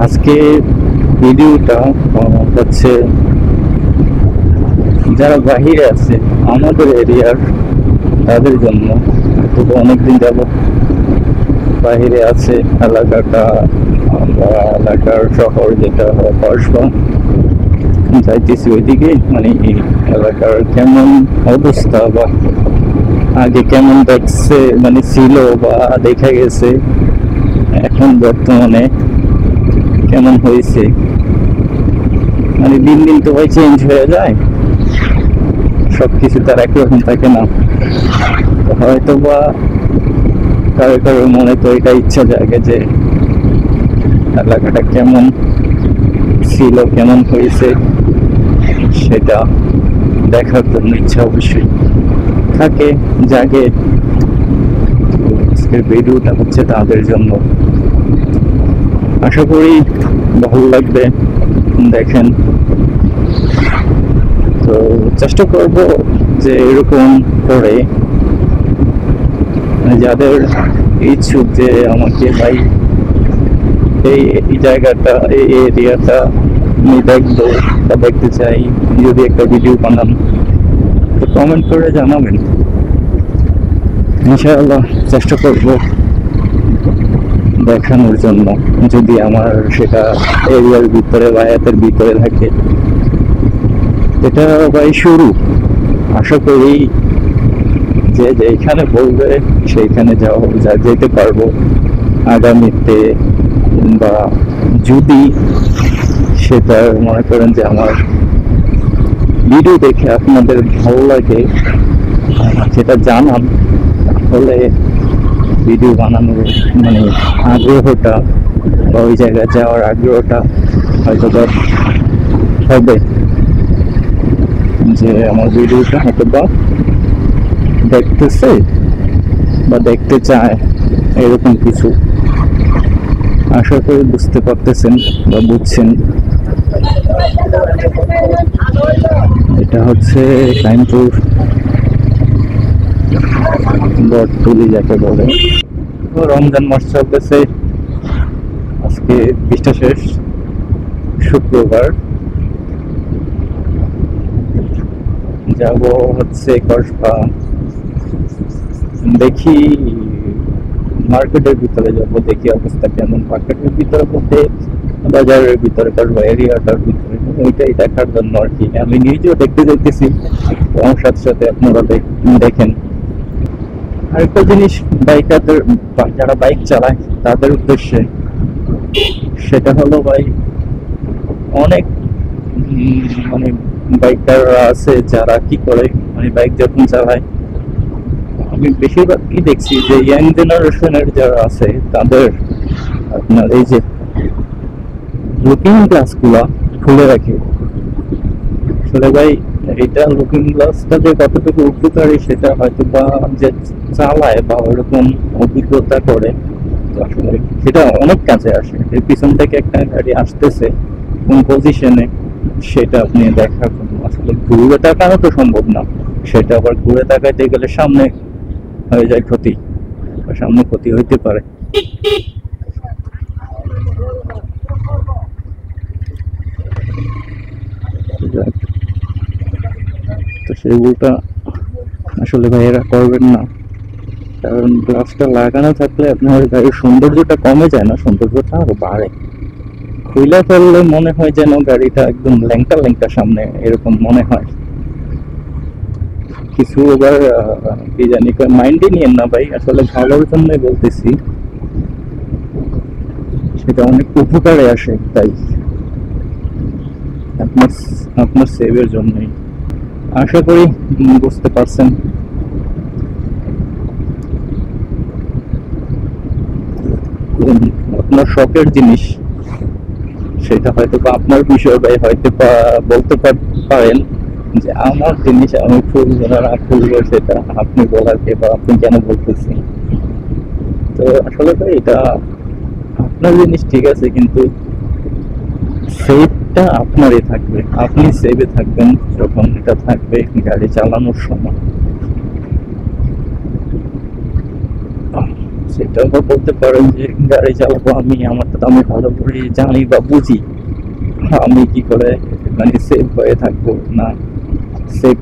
আজকে ভিডিওটা হচ্ছে যারা বাহিরে আছে আমাদের এরিয়ার তাদের জন্য। তো অনেকদিন যাব বাহিরে আছে এলাকাটা, আমরা এলাকার শহর যেটা কসবা যাইতেছি ওইদিকে, মানে এই এলাকার কেমন অবস্থা বা আগে কেমন দেখছে মানে ছিল বা দেখা গেছে, এখন বর্তমানে কেমন হয়েছে। মানে দিন দিন তো ভাই চেঞ্জ হয়ে যায়, সবকিছু তার একরকম থাকে না। হয়তো বা কারো কারো মনে তো এটা ইচ্ছা জাগে যে এলাকাটা কেমন ছিল, কেমন হয়েছে, সেটা দেখার জন্য ইচ্ছা অবশ্যই থাকে, জাগে। আজকের ভিডিওটা হচ্ছে তাদের জন্য। আশা করি ভালো লাগবে, দেখেন। তো চেষ্টা করব যে এরকম করে যাদের ইচ্ছুক যে আমাকে ভাই এই জায়গাটা, এই এরিয়াটা আমি দেখবো বা দেখতে চাই, যদি একটা ভিডিও বানান তো কমেন্ট করে জানাবেন। ইনশাআল্লাহ চেষ্টা করব দেখানোর জন্য, যদি আমার সেটা এরিয়ার ভিতরে বা এতের ভিতরে থাকে। এটা ভাই শুরু, আশা করি যে যেখানে বলবে সেইখানে যেতে পারবো আগামীতে। বা যদি সেটা মনে করেন যে আমার ভিডিও দেখে আপনাদের ভালো লাগে, সেটা জানান, তাহলে ভিডিও বানানোর মানে আগ্রহটা বা ওই জায়গায় যাওয়ার আগ্রহটা হয়তো বা হবে, যে আমার ভিডিওটা হয়তো বা দেখতেছে বা দেখতে চায়, এরকম কিছু। আশা করি বুঝতে পারতেছেন বা বুঝছেন। এটা হচ্ছে কাইমপুর বটতলি যাকে বলে। তো রমজান মাস চলতেছে, আজকে 20টা শেষ, শুক্রবার। যাব হচ্ছে কসবা, দেখি মার্কেটের ভিতরে যাব, দেখি অবস্থা কেমন মার্কেটের ভিতরে বলতে বাজারের ভিতরে, কসবা এরিয়াটার ভিতরে, ওইটাই দেখার জন্য আর কি। আমি নিজেও দেখতে দেখতেছি, আমার সাথে সাথে আপনারা দেখেন। আরেকটা জিনিস বাইকারদের, যারা বাইক চালায় তাদের উদ্দেশ্যে, সেটা হলো ভাই অনেক মানে বাইকাররা আছে যারা কি করে, মানে বাইক যখন চালায় আমি বেশিরভাগ কি দেখছি যে ইয়াং জেনারেশনের যারা আছে তাদের আপনার এই যে লুকিং গ্লাস গুলা খুলে রাখে। আসলে ভাই এটা লুকিং গ্লাসটা যে কতটুকু উপকারী সেটা হয়তো বা যে চালায় বা ওরকম অভিজ্ঞতা করে, তো আসলে সেটা অনেক কাজে আসে। এর পিছন থেকে একটা গাড়ি আসতেছে কোন পজিশনে, সেটা আপনি দেখার জন্য। আসলে ঘুরে তাকানো তো সম্ভব না, সেটা আবার ঘুরে তাকাইতে গেলে সামনে হয়ে যায় ক্ষতি, বা সামনে ক্ষতি হইতে পারে। তো সেগুলোটা আসলে ভাইয়েরা করবেন না, কারণ গ্লাসটা লাগানো থাকলে আপনার গাড়ির সৌন্দর্যটা কমে যায় না, সৌন্দর্যটা আরো বাড়ে। খুইলা ফেললে মনে হয় যেন গাড়িটা একদম ল্যাংটা ল্যাংটা সামনে, এরকম মনে হয়। কিছু আবার কি জানি মাইন্ডে নিয়েন না ভাই, আসলে ভালোর জন্যই বলতেছি, সেটা অনেক উপকারে আসে। তাই আপনার আপনার সেভের জন্যই। আশা করি বুঝতে পারছেন। আপনার শখের জিনিস, সেটা হয়তো বা আপনার বিষয় ভাই হয়তো বলতে পারেন যে আমার জিনিস আমি ফুলবো না না ফুলবো, সেটা আপনি বলার কে বা আপনি কেন বলতেছেন। তো আসলে ভাই এটা আপনার জিনিস ঠিক আছে, কিন্তু সেফটা আপনারই থাকবে, আপনি সেভে থাকবেন যখন এটা থাকবে গাড়ি চালানোর সময়। সেটাও বলতে পারেন যে গাড়ি চালাবো আমি, আমার তো আমি ভালো করে জানি বা বুঝি আমি কি করে মানে সেফ হয়ে থাকবো, না সেফ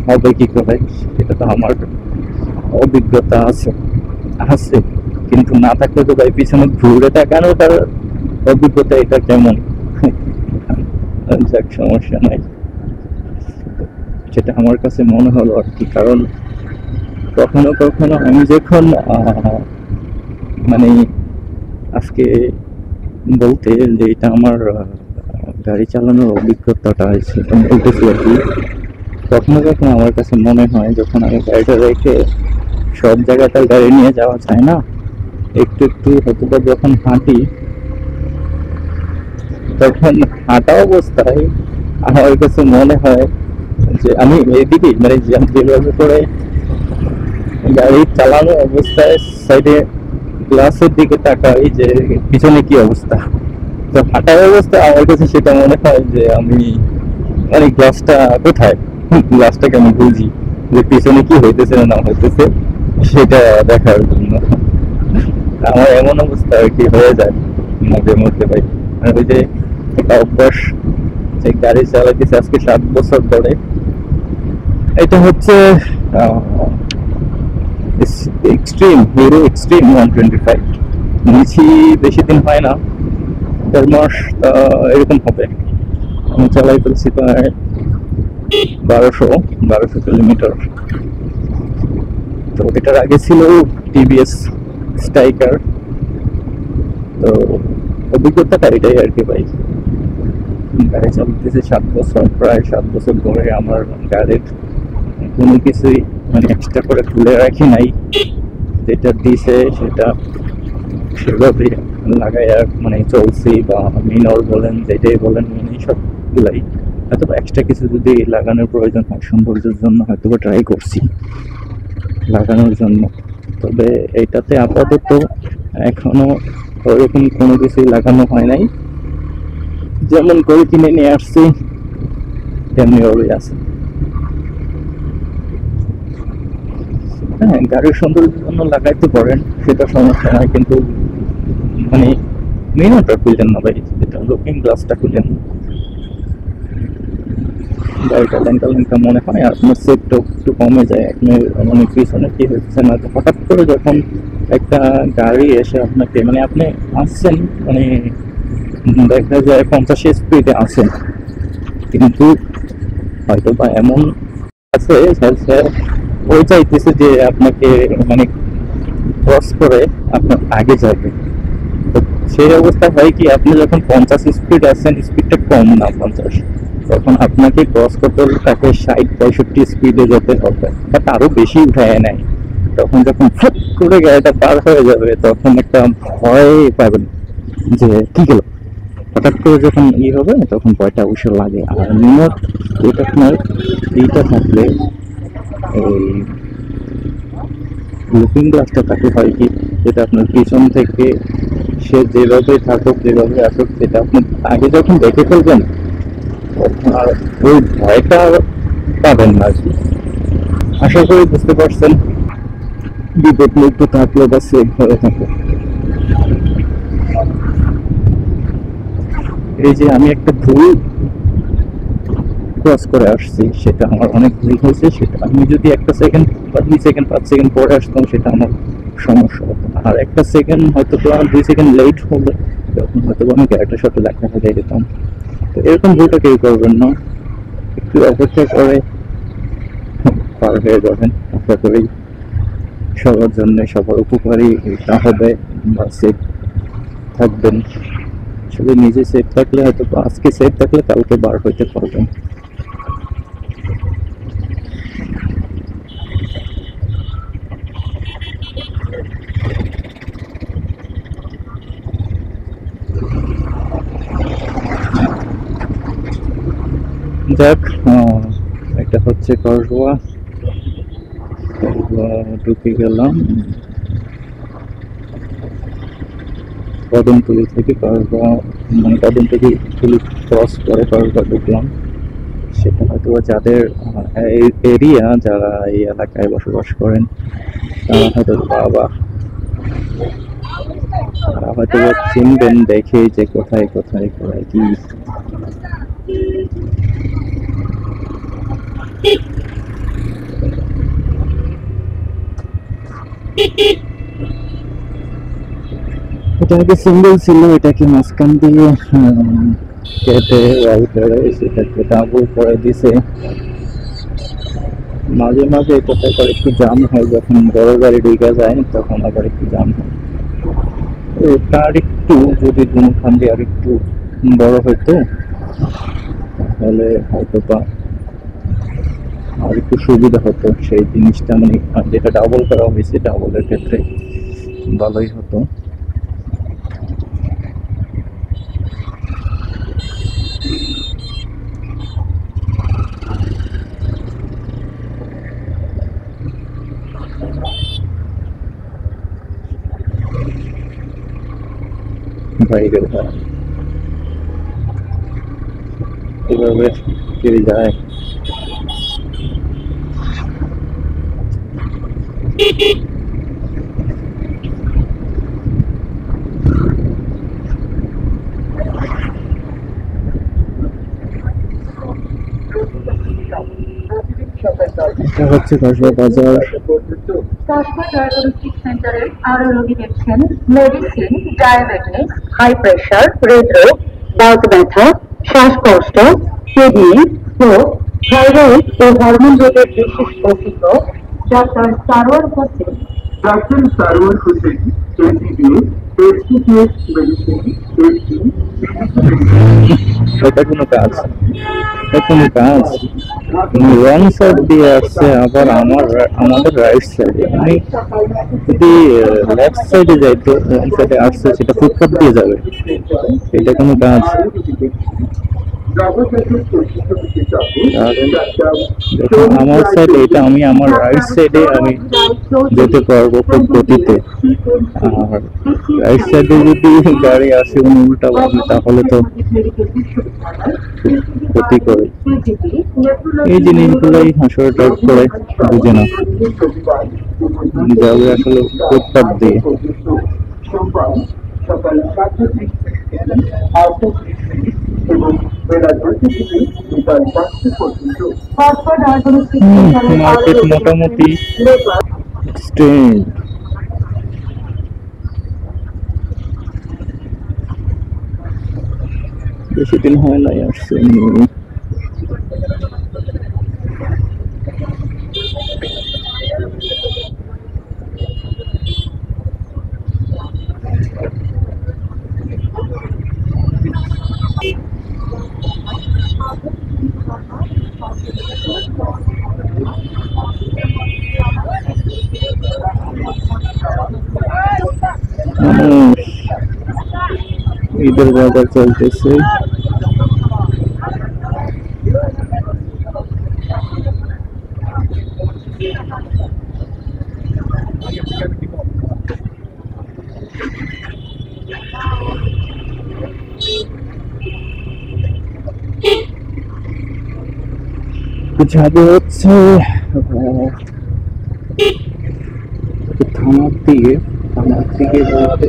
হবে কি করে, সেটা তো আমার অভিজ্ঞতা আছে আছে কিন্তু না থাকলে তো ভাই পিছনে ঘুরে তাকানোটার অভিজ্ঞতা এটা কেমন? যাক, সমস্যা নাই, যেটা আমার কাছে মনে হলো আর কি। কারণ কখনো কখনো আমি যখন মানে আজকে বলতে যে এটা আমার গাড়ি চালানোর অভিজ্ঞতাটা সেটা বলতেছি আর কি। কখনো কখনো আমার কাছে মনে হয় যখন আমি গাড়িটা রেখে সব জায়গাটা গাড়ি নিয়ে যাওয়া যায় না, একটু একটু হয়তো যখন হাঁটি, তখন হাঁটা অবস্থায় আমার কাছে মনে হয় যে আমি এদিকে মানে যেভাবে করে গাড়ি চালানো অবস্থায় সাইডে গ্লাসের দিকে তাকাই যে পিছনে কি অবস্থা, তো হাঁটার অবস্থা আমার কাছে সেটা মনে হয় যে আমি মানে গ্লাসটা কোথায়, গ্লাসটাকে আমি বুঝি যে পিছনে কি হইতেছে না না হইতেছে সেটা দেখার জন্য। আমার এমন অবস্থা আর কি হয়ে যায় মাঝে মধ্যে ভাই। আর ওই যে একটা অভ্যাস, যে গাড়ি চালাইতেছে আজকে 7 বছর ধরে, এটা হচ্ছে এক্সট্রিম হিরো এক্সট্রিম 125 নিয়েছি, বেশি দিন হয় না, 1.5 মাস এরকম হবে। আমি চালাই ফেলছি প্রায় 1200 কিলোমিটার। তো এটার আগে ছিল টিভিএস স্ট্রাইকার। তো অভিজ্ঞতাটা এটাই আর কি ভাই, গাড়ি চালাতেছে 7 বছর, প্রায় 7 বছর ধরে আমার গাড়ির কোনো কিছুই মানে এক্সট্রা করে খুলে রাখি নাই, যেটা দিছে সেটা সেভাবে লাগাই আর মানে চলছি, বা মিনর বলেন যেটাই বলেন মানে সবগুলাই হয়তো এক্সট্রা কিছু যদি লাগানোর প্রয়োজন হয় সৌন্দর্যের জন্য হয়তো ট্রাই করছি লাগানোর জন্য। তবে এইটাতে আপাতত এখনো ওরকম কোনো কিছুই লাগানো হয় নাই, যেমন করে কিনে নিয়ে আসছি তেমনি ভাবেই আছে। হ্যাঁ, গাড়ির সৌন্দর্যের জন্য লাগাইতে পারেন, সেটা সমস্যা নয়, কিন্তু মানে মিনারটা খুললেন না ভাই, যেটা লুকিং গ্লাসটা খুললেন, গাড়িটা ল্যাংটা ল্যাংটা মনে হয় আর আপনার সেটটা একটু কমে যায়। আপনার মানে পিছনে কি হচ্ছে না, হঠাৎ করে যখন একটা গাড়ি এসে আপনাকে মানে আপনি আসছেন মানে দেখা যায় 50 স্পিডে আসেন, কিন্তু হয়তো বা এমন আছে ওই চাইতেছে যে আপনাকে মানে ক্রস করে আপনার আগে যাবে। তো সেই অবস্থা হয় কি, আপনি যখন 50 স্পিড আছেন, স্পিডটা কম না 50, তখন আপনাকে ক্রস করতে হলে তাকে 60-65 স্পিডে যেতে হবে, বাট আরো বেশি উঠায় নেয়। তখন যখন ফুট করে গাড়িটা পার হয়ে যাবে তখন একটা ভয় পাবেন যে কি গেল, হঠাৎ করে যখন হবে তখন ভয়টা অবশ্য লাগে। আর মিনট এটা আপনার এইটা থাকলে, এই লুকিং গ্লাসটা থাকে হয় কি, যেটা আপনার পিছন থেকে সে যেভাবে থাকুক যেভাবে আসুক সেটা আপনি আগে যখন দেখে ফেলবেন তখন আর ওই ভয়টা পাবেন না আর কি। আশা করি বুঝতে পারছেন, বিপদ মুক্ত থাকলে বা সেফ হয়ে থাকে। এই যে আমি একটা ভুল ক্রস করে আসছি, সেটা আমার অনেক ভুল হয়েছে, সেটা আমি যদি 1 সেকেন্ড বা 2 সেকেন্ড 5 সেকেন্ড পরে আসতাম সেটা আমার সমস্যা হতো, আর 1 সেকেন্ড হয়তো তো আমার 2 সেকেন্ড লেট হলে তখন হয়তো আমি গাড়িটার সাথে লেখা হয়ে যেতাম। তো এরকম ভুলটা কেউ করবেন না, একটু অপেক্ষা করে পার হয়ে যাবেন। আশা করি সবার জন্য সবার উপকারী এটা হবে, বা সেফ থাকবেন। আসলে নিজে সেফ থাকলে হয়তো আজকে সেফ থাকলে কালকে বার হইতে পারবেন। যাক, এটা হচ্ছে করজোয়া, ঢুকে গেলাম কদমতলি থেকে করজোয়া, মানে কদমতলি ক্রস করে করজোয়া ঢুকলাম। সেটা হয়তো যাদের এরিয়া, যারা এই এলাকায় বসবাস করেন তারা হয়তো বাবা হয়তো চিনবেন দেখে যে কোথায় কোথায় কোথায় কি। এটা আগে সিঙ্গেল ছিল, এটাকে মাঝখান দিয়ে কেটে ওয়াল করে সেটাকে ডাবল করে দিছে। মাঝে মাঝে কোথায় করে একটু জাম হয়, যখন বড় গাড়ি ঢুকে যায় তখন আবার একটু জাম হয়। তার একটু যদি কোনখান দিয়ে আর একটু বড় হইতো তাহলে হয়তো বা আর একটু সুবিধা হতো সেই জিনিসটা, মানে যেটা ডাবল করা হয়েছে ডাবলের ক্ষেত্রে ভালোই হতো। বাইরের ভাড়া এভাবে কে যায়। এটা হচ্ছে কসবা বাজার। কসবা ডায়াগনস্টিক সেন্টারে আরো রোগী দেখছেন মেডিসিন, ডায়াবেটিস, হাই প্রেশার, হৃদরোগ, দাঁত ব্যথা, শ্বাসকষ্ট, কিডনি, স্ট্রোক, থাইরয়েড ও হরমোন রোগের বিশেষ অভিজ্ঞ doctor Sarwar Hossain. Doctor Sarwar Hossain MBBS, STPS medicine, SD, এটা কোনো কাজ, এটা কোনো কাজ রং সাইড দিয়ে আসছে আবার আমাদের রাইট সাইডে। আমি যদি লেফট সাইডে যাইতো, রং সাইডে আসছে সেটা ফুটপাথ দিয়ে যাবে, এটা কোনো কাজ। দেখুন আমার সাইড এটা, আমি আমার রাইট সাইডে আমি যেতে পারবো খুব গতিতে, আর রাইট সাইডে যদি গাড়ি আসে উল্টা ভাবে তাহলে তো ক্ষতি করে। এই জিনিসগুলোই আসলে টপ করে বুঝে না, যাবে আসলে ফুটপাথ দিয়ে। সকাল 7:30 এবং বেলা 2টা থেকে বিকাল 5টা পর্যন্ত। মার্কেট মোটামুটি স্ট্যান্ড। বেশি দিন হয় নাই আসছে। ঈদের বাজার চলতেছে। যাবে হচ্ছে থানার দিকে। থানার দিকে বলতে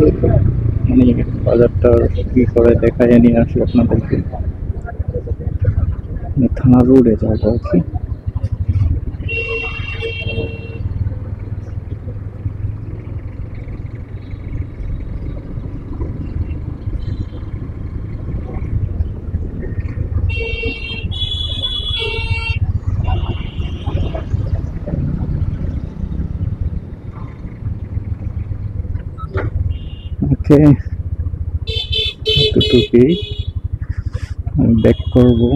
মানে বাজারটা কি করে দেখায় নিয়ে আসি আপনাদেরকে। থানা রোডে যাবো আর কি। ওকে, এতটুকুই, আমি ব্যাক করবো।